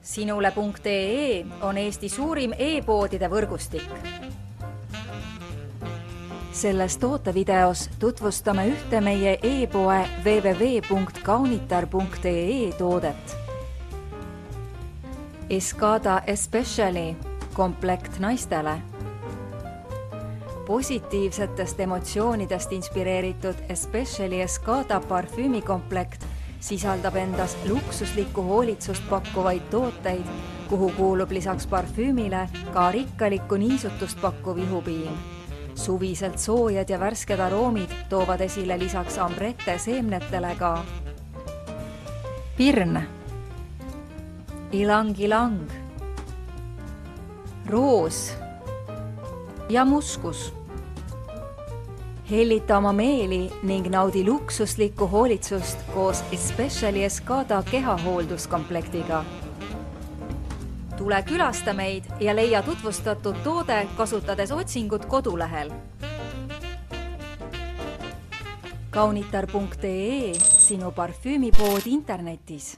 Sinule.ee on Eesti suurim e-poodide võrgustik. Selles tootevideos tutvustame ühte meie e-poe www.kaunitar.ee toodet. Escada Especially komplekt naistele. Positiivsetest emotsioonidest inspireeritud Especially Escada parfüümikomplekt sisaldab endas luksuslikku hoolitsust pakkuvaid tooteid, kuhu kuulub lisaks parfüümile ka rikkalikku niisutust pakkuv ihupiim. Suviselt soojad ja värsked aroomid toovad esile lisaks ambrette seemnetele ka pirn, ilang-ilang, roos ja muskus. Hellita oma meeli ning naudi luksuslikku hoolitsust koos Especially Escada kehahoolduskomplektiga. Tule külasta meid ja leia tutvustatud toode kasutades otsingut kodulehel. Kaunitar.ee, sinu parfüümipood internetis.